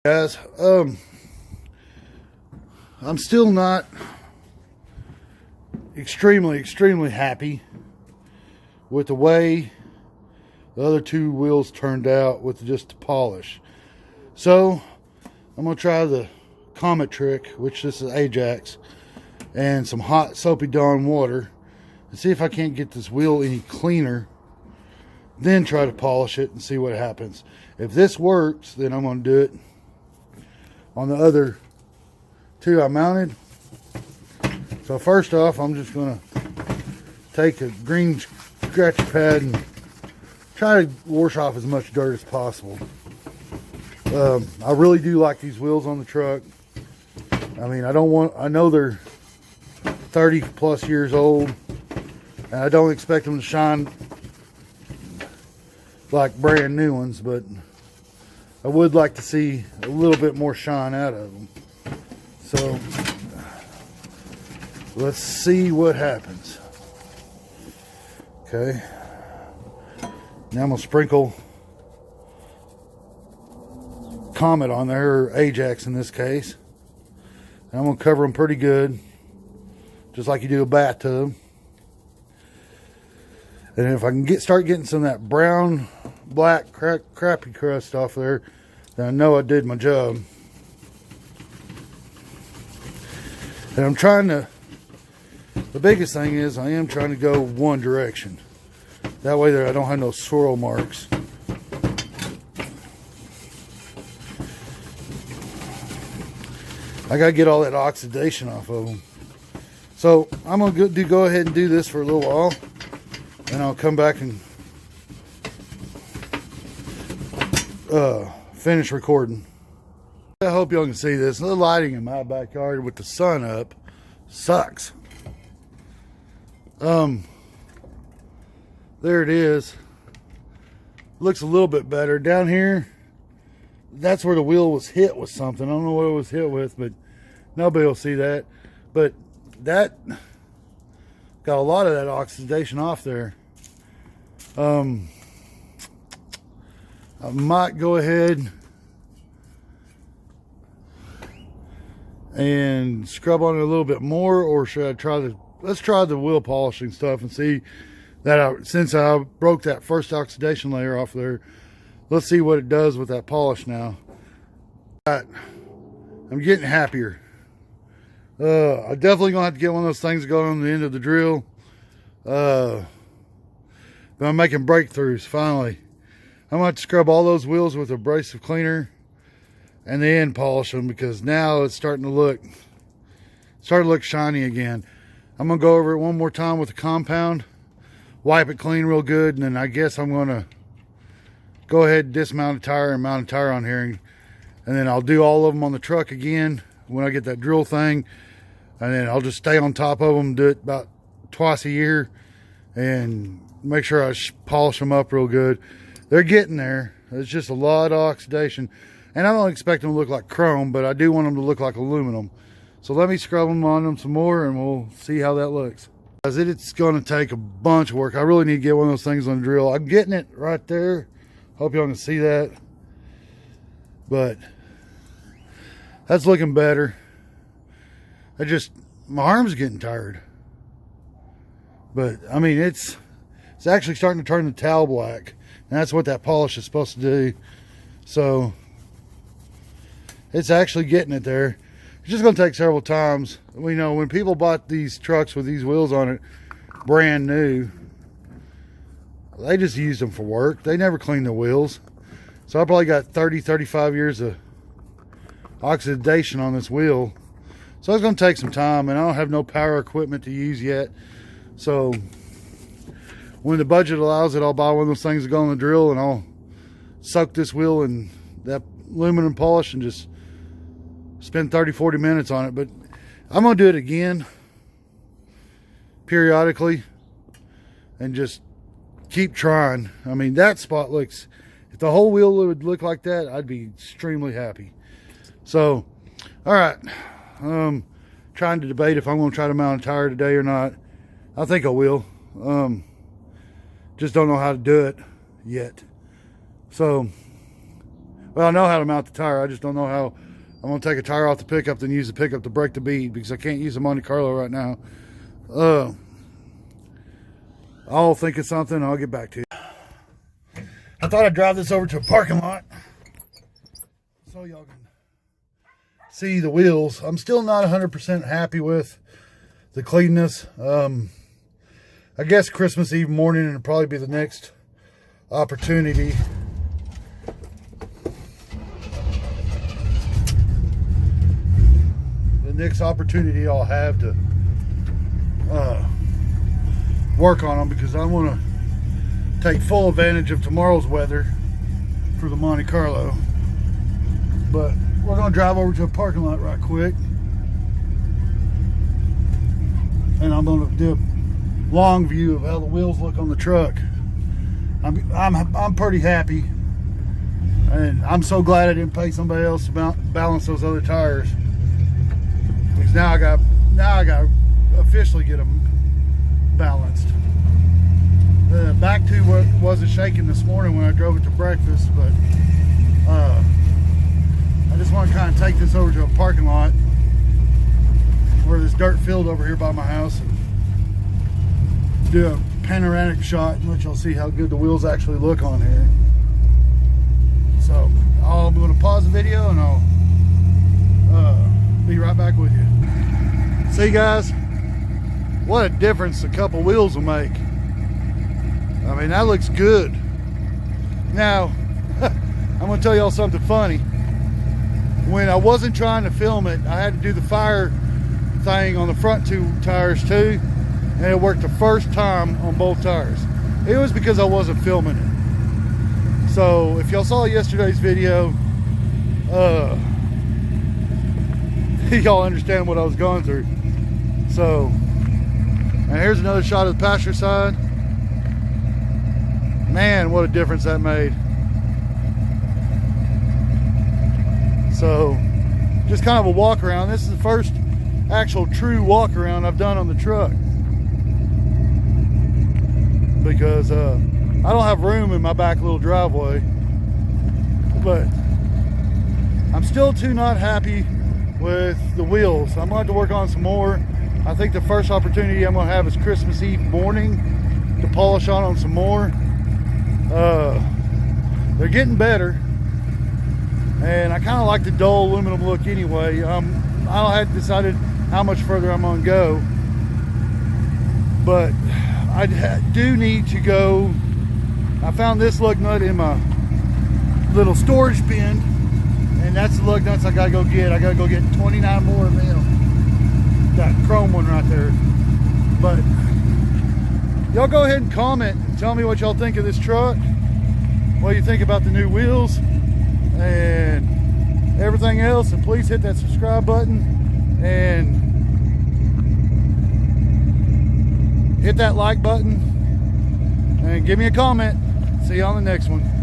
Guys, I'm still not extremely happy with the way the other two wheels turned out with just the polish. So I'm gonna try the Comet trick, which this is Ajax, and some hot soapy Dawn water, and see if I can't get this wheel any cleaner, then try to polish it and see what happens. If this works, then I'm gonna do it on the other two I mounted. So first off, I'm just gonna take a green scratcher pad and try to wash off as much dirt as possible. I really do like these wheels on the truck. I mean, I know they're 30 plus years old, and I don't expect them to shine like brand new ones, but I would like to see a little bit more shine out of them. So let's see what happens. Okay, now I'm gonna sprinkle Comet on there, or Ajax in this case. And I'm gonna cover them pretty good, just like you do a bathtub. And if I can start getting some of that brown, black, crappy crust off there, then I know I did my job. And I'm trying to, the biggest thing is I am trying to go one direction. That way there I don't have no swirl marks. I gotta get all that oxidation off of them. So I'm gonna go ahead and do this for a little while, and I'll come back and finish recording. I hope y'all can see this. The lighting in my backyard with the sun up sucks. There it is. Looks a little bit better. Down here, that's where the wheel was hit with something. I don't know what it was hit with, but nobody will see that. But that got a lot of that oxidation off there. I might go ahead and scrub on it a little bit more, or should I try let's try the wheel polishing stuff and see that since I broke that first oxidation layer off there, let's see what it does with that polish now. Right, I'm getting happier. I definitely gonna have to get one of those things going on the end of the drill. But I'm making breakthroughs finally. I'm gonna have to scrub all those wheels with abrasive cleaner and then polish them, because now it's starting to look shiny again. I'm gonna go over it one more time with the compound, wipe it clean real good, and then I guess I'm gonna go ahead and dismount a tire and mount a tire on here, and then I'll do all of them on the truck again when I get that drill thing, and then I'll just stay on top of them, do it about twice a year, and make sure I polish them up real good. They're getting there. It's just a lot of oxidation, and I don't expect them to look like chrome, but I do want them to look like aluminum. So let me scrub them on them some more, and we'll see how that looks. Guys, it's going to take a bunch of work. I really need to get one of those things on the drill. I'm getting it right there. Hope y'all can see that. But that's looking better. My arm's getting tired. But I mean, it's actually starting to turn the towel black, and that's what that polish is supposed to do. So it's actually getting it there. It's just going to take several times. We know when people bought these trucks with these wheels on it brand new, they just used them for work. They never cleaned the wheels. So I probably got 35 years of oxidation on this wheel. So it's going to take some time, and I don't have no power equipment to use yet. So when the budget allows it, I'll buy one of those things to go on the drill, and I'll soak this wheel in that aluminum polish and just spend 30-40 minutes on it. But I'm going to do it again periodically and just keep trying. I mean, that spot looks, if the whole wheel would look like that, I'd be extremely happy. So, all right, trying to debate if I'm going to try to mount a tire today or not. I think I will. Just don't know how to do it yet. So Well, I know how to mount the tire. I just don't know how. I'm going to take a tire off the pickup, then use the pickup to break the bead, because I can't use the Monte Carlo right now. I'll think of something. I'll get back to you. I thought I'd drive this over to a parking lot so y'all can see the wheels. I'm still not 100% happy with the cleanness. I guess Christmas Eve morning it'll probably be the next opportunity. The next opportunity I'll have to work on them, because I want to take full advantage of tomorrow's weather for the Monte Carlo. But we're going to drive over to a parking lot right quick, and I'm going to do a long view of how the wheels look on the truck. I'm pretty happy, and I'm so glad I didn't pay somebody else to balance those other tires, because now I got to officially get them balanced. Back to what wasn't shaking this morning when I drove it to breakfast, but I just want to kind of take this over to a parking lot where there's dirt field over here by my house, and do a panoramic shot in which you'll see how good the wheels actually look on here. So I'm going to pause the video and I'll be right back with you. See, guys, what a difference a couple wheels will make. I mean, that looks good. Now, I'm going to tell y'all something funny. When I wasn't trying to film it, I had to do the fire thing on the front two tires too, and it worked the first time on both tires. It was because I wasn't filming it. So if y'all saw yesterday's video, y'all understand what I was going through. So, and here's another shot of the passenger side. Man, what a difference that made. So, just kind of a walk around. This is the first actual true walk around I've done on the truck, because I don't have room in my back little driveway. But I'm still too not happy with the wheels. I'm going to have to work on some more. I think the first opportunity I'm going to have is Christmas Eve morning to polish on them some more. They're getting better, and I kind of like the dull aluminum look anyway. I hadn't decided how much further I'm going to go, but I do need to go. I found this lug nut in my little storage bin, and that's the lug nuts I gotta go get. I gotta go get 29 more of them. That chrome one right there. But y'all go ahead and comment and tell me what y'all think of this truck, what you think about the new wheels and everything else, and please hit that subscribe button and hit that like button and give me a comment. See you on the next one.